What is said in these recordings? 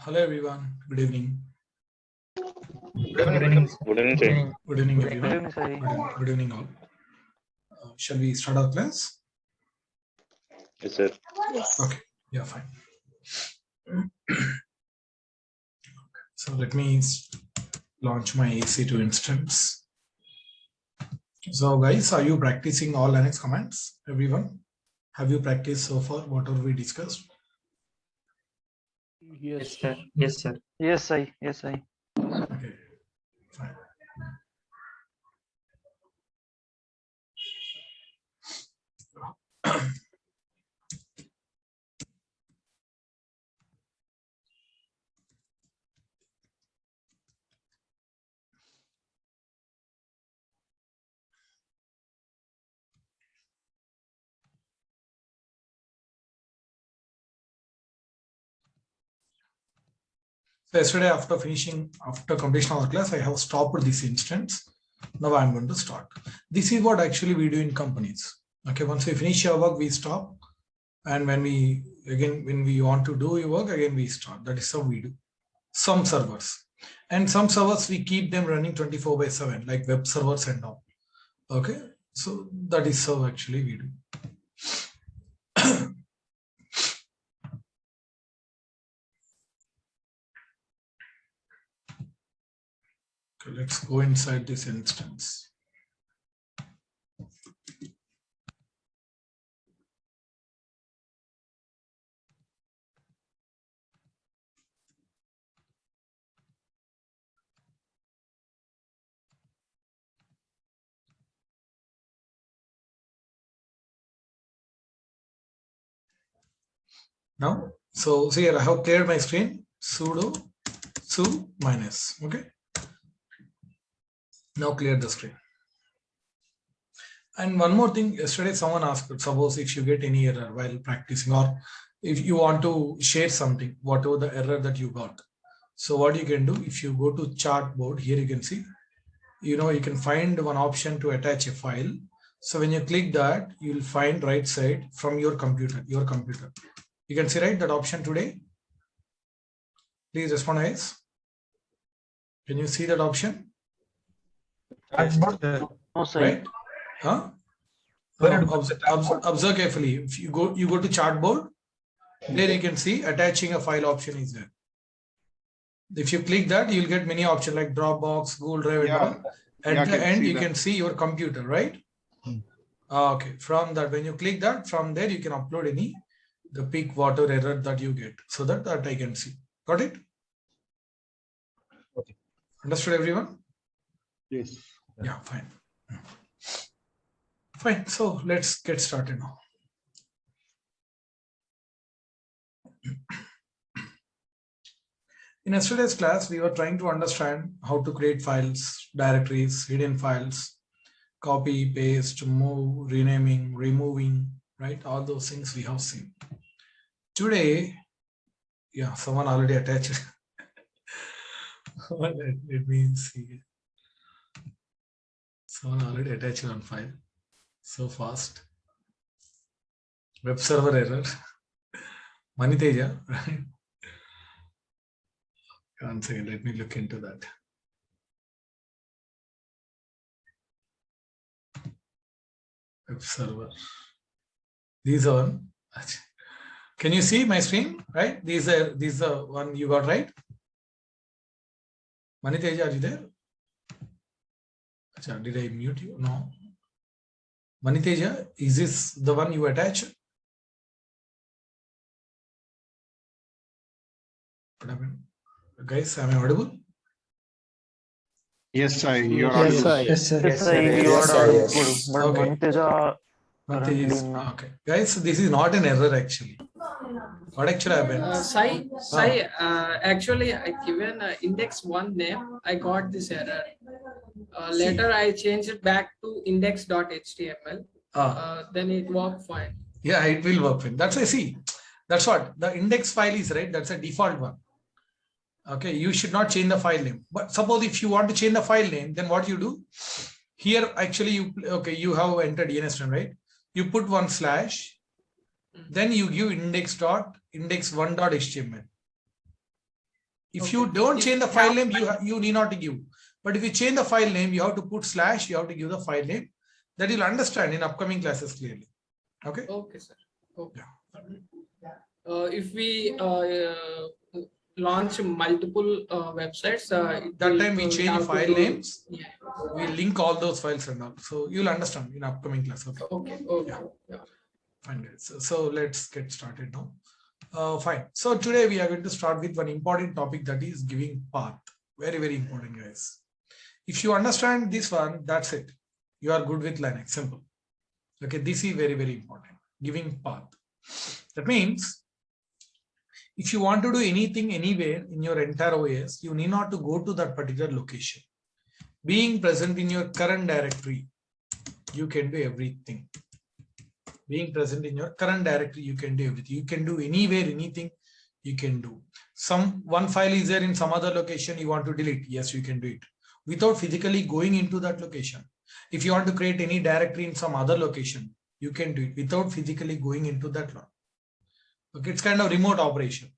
Hello everyone. Good evening. Good evening. Good evening, sir. Good evening Good everyone. evening, sir. Good evening all. Shall we start our class? Yes, sir. Okay. Yeah, fine. So let me launch my EC2 instance. So guys, are you practicing all Linux commands? Everyone? Have you practiced so far whatever we discussed? Yes, sir. Yes, sir. Yes, I. Yes, I. Okay, fine. So yesterday after completion of the class, I have stopped this instance. Now I'm going to start. This is what actually we do in companies. Okay, once we finish our work, we stop. And when we want to do your work, again we start. That is how we do. Some servers. And some servers, we keep them running 24/7, like web servers and all. Okay, so that is how actually we do. Okay, let's go inside this instance. Now, so here I have cleared my screen, sudo su minus. Okay. Now clear the screen. And one more thing, yesterday someone asked, suppose if you get any error while practicing, or if you want to share something, whatever the error that you got. So what you can do, if you go to chart board, here you can see, you can find one option to attach a file. So when you click that, you'll find right side from your computer. You can see, right, that option today. Please respond, guys. Can you see that option? Yes, sir. No, sir. Right? Huh? Observe carefully. If you go to chart board, there you can see attaching a file option is there. If you click that, you'll get many options like Dropbox, Google Drive, and all. At the end, you can see your computer, right? Okay. From that, when you click that, from there you can upload the peak water error that you get, so that I can see. Got it? Okay. Understood, everyone? Yes. Yeah, fine. Fine. So let's get started now. In yesterday's class, we were trying to understand how to create files, directories, hidden files, copy, paste, move, renaming, removing, right? All those things we have seen. Today, yeah, someone already attached. Let me see. Someone already attached on file. So fast. Web server error. Maniteja, right? One second, let me look into that. Web server. These are one. Can you see my screen? Right? These are one you got, right? Maniteja, are you there? Did I mute you? No. Maniteja, is this the one you attach? What happened? Guys, am I audible? Yes, sir. You are Yes, audible. sir. Yes, sir. Yes, sir. You Yes, are sir. audible. But Okay. Maniteja Maniteja is, currently okay. Guys, so this is not an error actually. What actually happened? Sai, actually I given index 1 name, I got this error. Later I changed it back to index.html. Then it worked fine. Yeah, it will work fine. That's I see. That's what the index file is, right? That's a default one. Okay, you should not change the file name. But suppose if you want to change the file name, then what you do? Here actually you have entered DNS, right? You put one slash, then you give index1.html. If Okay. you don't If change the you file have- name, you need not to give. But if you change the file name, you have to put slash, you have to give the file name. That you'll understand in upcoming classes clearly. Okay. Okay, sir. Okay. Yeah. If we launch multiple websites, That time we have change to file do- names. Yeah. We link all those files and all. So you'll understand in upcoming class. Okay. Okay. Okay. Yeah. Yeah. Fine, guys. So let's get started now. Fine. So today we are going to start with one important topic, that is giving path. Very, very important, guys. If you understand this one, that's it. You are good with Linux. Simple. Okay. This is very, very important. Giving path. That means if you want to do anything anywhere in your entire OS, you need not to go to that particular location. Being present in your current directory, you can do everything. Being present in your current directory, you can do everything. You can do anywhere, anything you can do. One file is there in some other location, you want to delete. Yes, you can do it without physically going into that location. If you want to create any directory in some other location, you can do it without physically going into that one. Okay, it's kind of remote operation.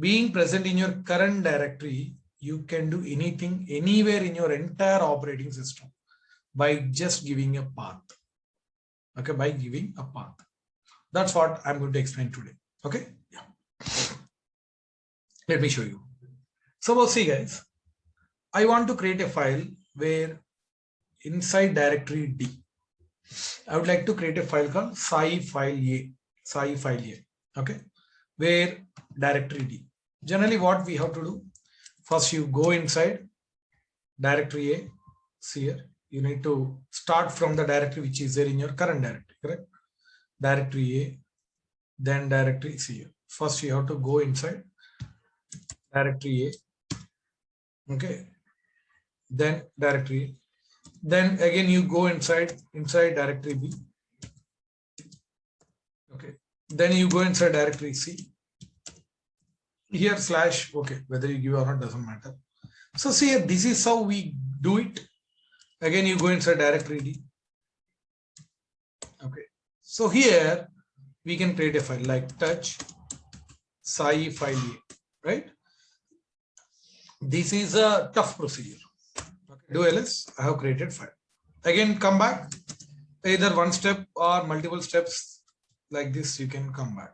Being present in your current directory, you can do anything anywhere in your entire operating system by just giving a path. Okay, by giving a path. That's what I'm going to explain today. Okay, yeah. Let me show you. Suppose, see guys, I want to create a file where inside directory D, I would like to create a file called Saidemy. Okay, where directory D. Generally, what we have to do, first you go inside directory A. See here, you need to start from the directory which is there in your current directory, correct? Directory A, then directory C here. First you have to go inside directory A, okay, then directory A. Then again you go inside directory B, okay, then you go inside directory C. Here slash, okay, whether you give or not doesn't matter. So see here, this is how we do it. Again, you go inside directory D. Okay. So here we can create a file like touch Saidemy, right? This is a tough procedure. Okay. Do ls, I have created file. Again, come back. Either one step or multiple steps like this, you can come back.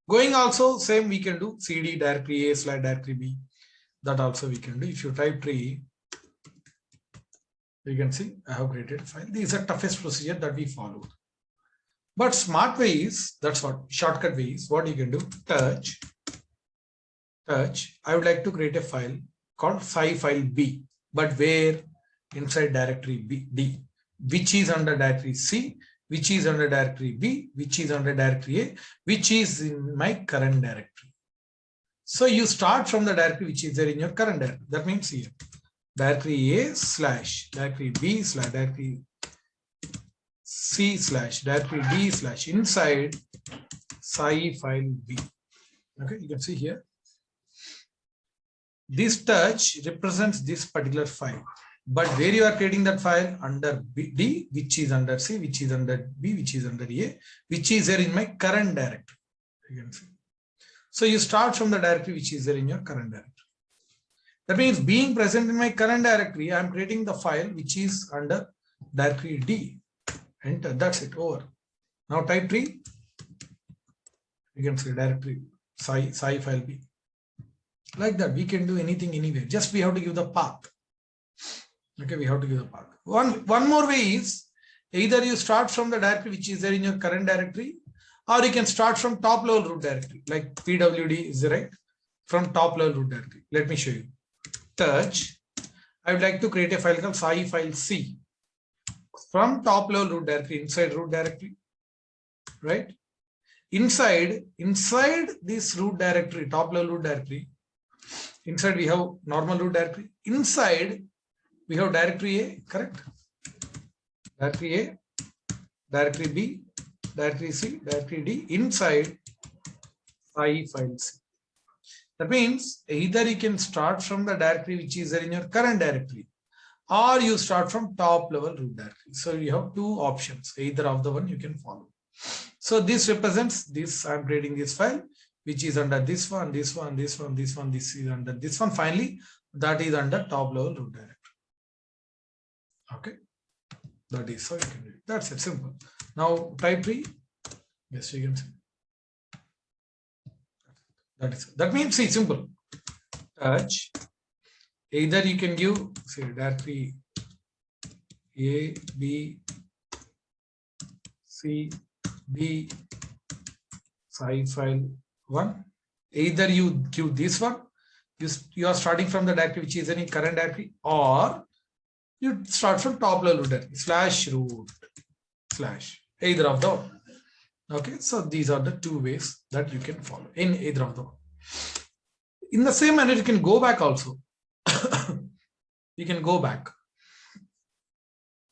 Going also same we can do cd directory A / directory B. That also we can do. If you type tree, you can see I have created a file. This is the toughest procedure that we followed. But smart way is, that's what shortcut way is, what you can do, touch. I would like to create a file called Saidemy, but where inside directory B, D, which is under directory C, which is under directory B, which is under directory A, which is in my current directory. So you start from the directory which is there in your current directory. That means here, directory A / directory B / directory C / directory D / inside Saidemy. Okay, you can see here. This touch represents this particular file. But where you are creating that file, under D, which is under C, which is under B, which is under A, which is there in my current directory. You can see. So you start from the directory which is there in your current directory. That means being present in my current directory, I am creating the file which is under directory D. Enter. That's it. Over. Now type tree. You can see directory Saidemy. Like that, we can do anything anywhere. Just we have to give the path. Okay, we have to give the path. One more way is either you start from the directory which is there in your current directory, or you can start from top level root directory, like pwd is right from top level root directory. Let me show you. Touch. I would like to create a file called Saidemy from top level root directory, inside root directory, right? Inside this root directory, top level root directory, inside we have normal root directory. Inside we have directory A, correct? Directory A, directory B, directory C, directory D, inside Saidemy. That means either you can start from the directory which is there in your current directory, or you start from top level root directory. So you have two options, either of the one you can follow. So this represents this, I'm creating this file, which is under this one, this one, this one, this one, this is under this one. Finally, that is under top level root directory. Okay, that is how you can do it. That's it, simple. Now type 3. Yes, you can see. That means, see, simple. Touch. Either you can give, say, directory A, B, C, D, sci file 1. Either you give this one, you are starting from the directory which is any current directory, or you start from top level directory /root/ either of them. Okay, so these are the two ways that you can follow in either of them. In the same manner, you can go back also. You can go back.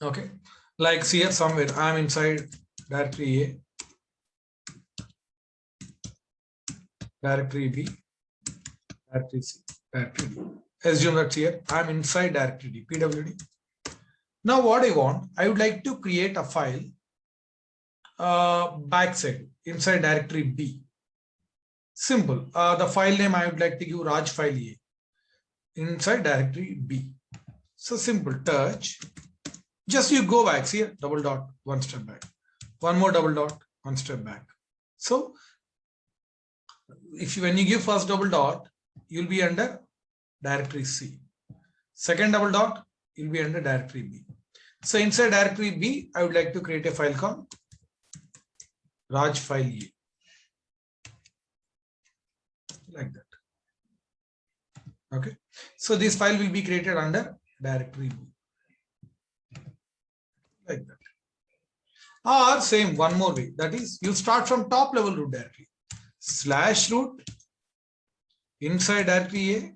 Okay, like see here somewhere I am inside directory A, directory B, directory C, directory D. Assume that here I am inside directory D, pwd. Now what I want, I would like to create a file backside inside directory B. Simple. The file name I would like to give Raj file A inside directory B. So simple, touch. Just you go back, see, double dot, one step back. One more double dot, one step back. So if you, when you give first double dot, you'll be under directory C. Second double dot, you'll be under directory B. So inside directory B, I would like to create a file called Raj file A. Like that. Okay. So this file will be created under directory B. Like that. Or same one more way, that is you start from top level root directory /root inside directory A,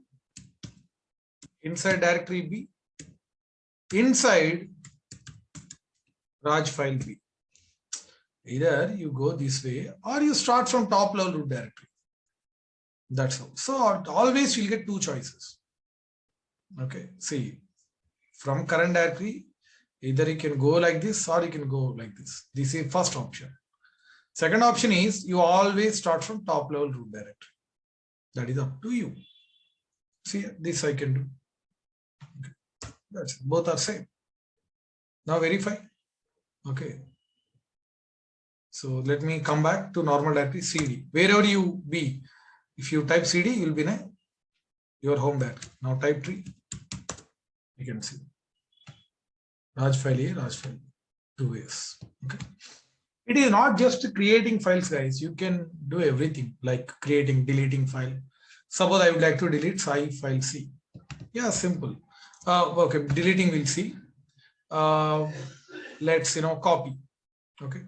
inside directory B, inside Raj file B. Either you go this way or you start from top level root directory. That's how. So always you'll get two choices. Okay, see, from current directory, either you can go like this or you can go like this. This is first option. Second option is you always start from top level root directory. That is up to you. See, this I can do. Okay. That's it. Both are same. Now verify. Okay. So let me come back to normal directory CD. Wherever you be, if you type CD, you'll be in your home directory. Now type 3. You can see Raj file A, Raj file B. Two ways. Okay. It is not just creating files, guys. You can do everything like creating, deleting file. Suppose I would like to delete sci file C. Yeah, simple. Okay, deleting will see. Let's copy. Okay.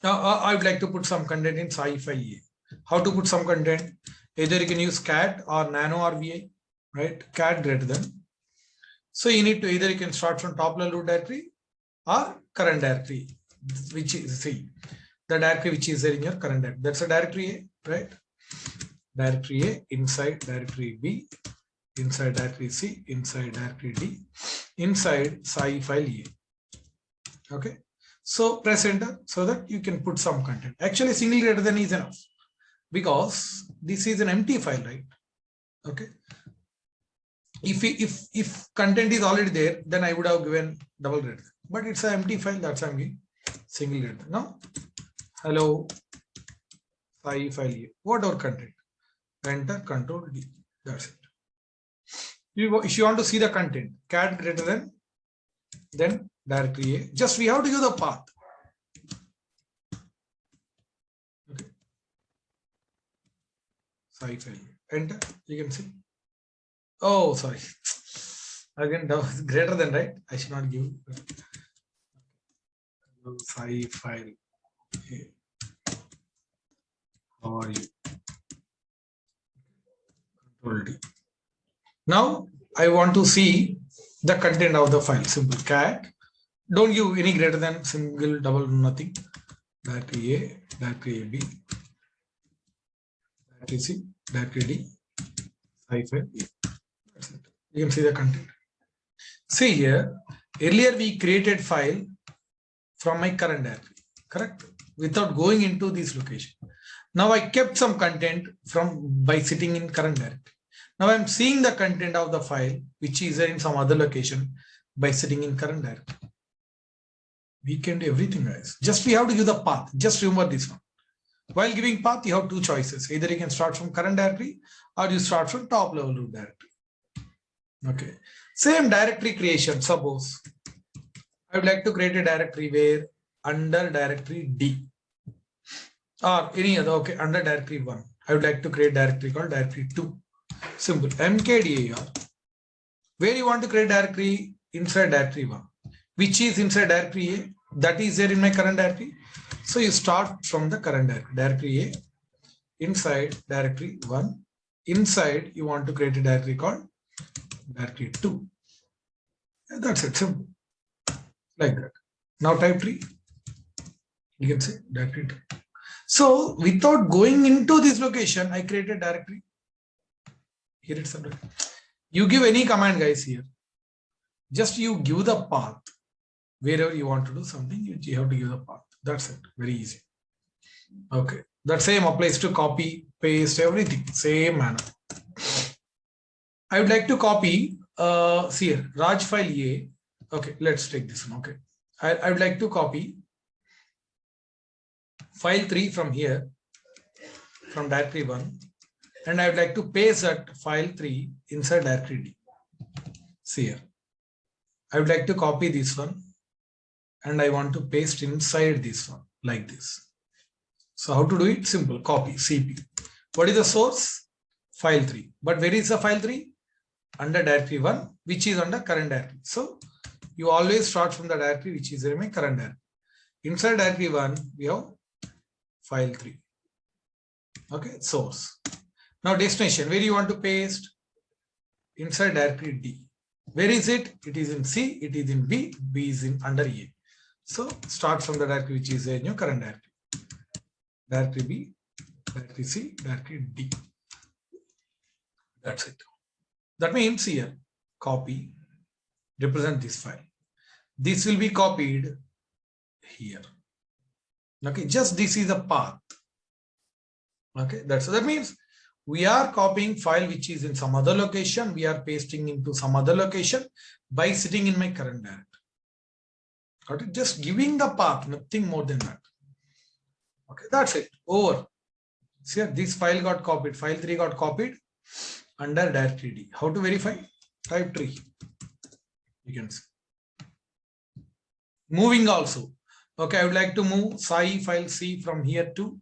I would like to put some content in sci file A. How to put some content? Either you can use cat or nano or vi, right? Cat greater than. So you need to either you can start from top level root directory or current directory, which is C, the directory which is there in your current directory. That's a directory A, right? Directory A, inside directory B, inside directory C, inside directory D, inside sci file A. Okay. So press enter so that you can put some content. Actually, single greater than is enough because this is an empty file, right? Okay. If content is already there, then I would have given double greater than. But it's an empty file, that's why I'm giving single greater than. Now, hello, sci file A. Whatever content. Enter Control D. That's it. If you want to see the content, cat greater than, then directory A. Just we have to give the path. Okay. Sci file A. Enter. You can see. Oh, sorry. Again, greater than, right? I should not give. Sci file A. How are you? Control D. Now I want to see the content of the file. Simple cat. Don't give any greater than, single, double, nothing. Directory A, directory AB, directory C, directory D, sci file A. That's it. You can see the content. See here, earlier we created file from my current directory, correct? without going into this location. Now I kept some content by sitting in current directory. Now I'm seeing the content of the file, which is in some other location by sitting in current directory. We can do everything, guys. Just we have to give the path. Just remember this one. While giving path, you have two choices. Either you can start from current directory or you start from top level root directory. Okay. Same directory creation. Suppose I would like to create a directory where under directory D or any other, okay, under directory 1. I would like to create directory called directory 2. Simple. mkdir. Where you want to create directory? Inside directory 1. Which is inside directory A. That is there in my current directory. So you start from the current directory. Directory A. Inside directory 1. Inside you want to create a directory called directory 2. And that's it. Simple. Like that. Now type 3. You can say directory 2. So without going into this location, I created directory. Here it's a. You give any command, guys, here. Just you give the path. Wherever you want to do something, you have to give the path. That's it. Very easy. Okay. That same applies to copy, paste, everything. Same manner. I would like to copy, see here, Raj file A. Okay, let's take this one. Okay. I would like to copy file 3 from here, from directory 1. And I would like to paste that file 3 inside directory D. See here. I would like to copy this one. And I want to paste inside this one like this. So how to do it? Simple. Copy CP. What is the source? File 3. But where is the file 3? Under directory 1, which is under current directory. So you always start from the directory which is in my current directory. Inside directory 1, we have file 3. Okay, source. Now destination, where you want to paste? Inside directory D. Where is it? It is in C, it is in B, B is in under A. So start from the directory which is in your current directory. Directory B, directory C, directory D. That's it. That means here, copy, represent this file. This will be copied here. Okay, just this is a path. Okay, that means we are copying file which is in some other location. We are pasting into some other location by sitting in my current directory. Okay, just giving the path, nothing more than that. Okay, that's it. Over. See here, this file got copied. File 3 got copied under directory D. How to verify? Type 3. You can see. Moving also. Okay, I would like to move Sai file C from here to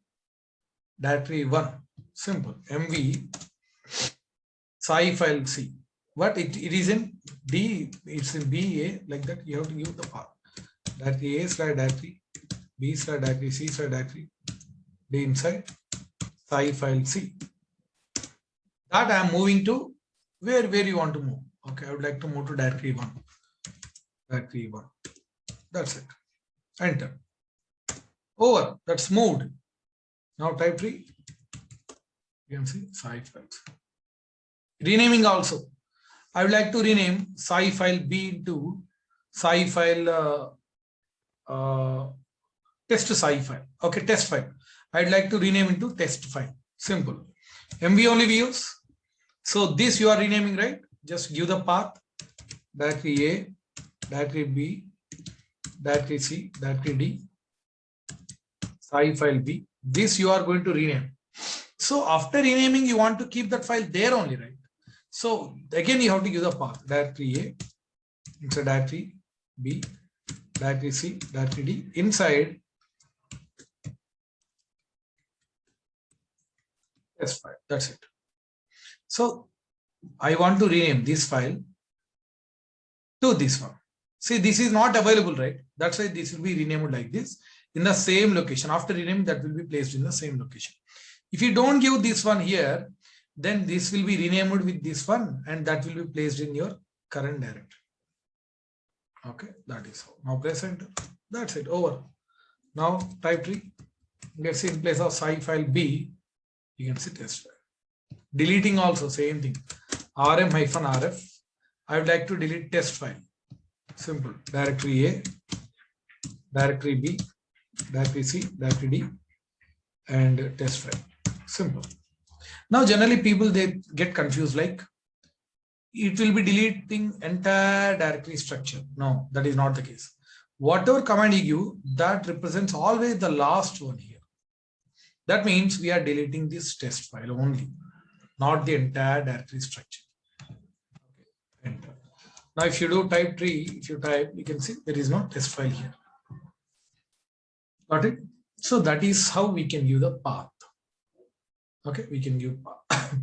directory 1. Simple. MV Sai file C. What it is in D, it's in BA, like that. You have to give the path. Directory A slide directory, B slide directory, C slide directory, D inside Sai file C. That I am moving to where you want to move. Okay, I would like to move to directory 1. Directory 1. That's it. Enter. Over. That's moved. Now type 3. You can see Sai files. Renaming also. I would like to rename Sai file B into Sai file test Sai file. Okay, test file. I'd like to rename into test file. Simple. MV only we use. So this you are renaming, right? Just give the path. Directory A, directory B, directory C, directory D, Sai file B. This you are going to rename. So after renaming, you want to keep that file there only, right? So again, you have to give the path. Directory A, inside directory B, directory C, directory D, inside test file. That's it. So I want to rename this file to this one. See, this is not available, right? That's why this will be renamed like this in the same location. After renaming, that will be placed in the same location. If you don't give this one here, then this will be renamed with this one and that will be placed in your current directory. Okay, that is how. Now press enter. That's it. Over. Now type 3. Let's see, in place of Sai file B, you can see test file. Deleting also same thing. rm-rf. I would like to delete test file. Simple. Directory A, directory B, directory C, directory D, and test file. Simple. Now, generally people, they get confused, like it will be deleting entire directory structure. No, that is not the case. Whatever command you give, that represents always the last one here. That means we are deleting this test file only, not the entire directory structure. Okay. Enter. Now, if you do type tree, if you type, you can see there is no test file here. Got it? So that is how we can give the path. Okay, we can give path.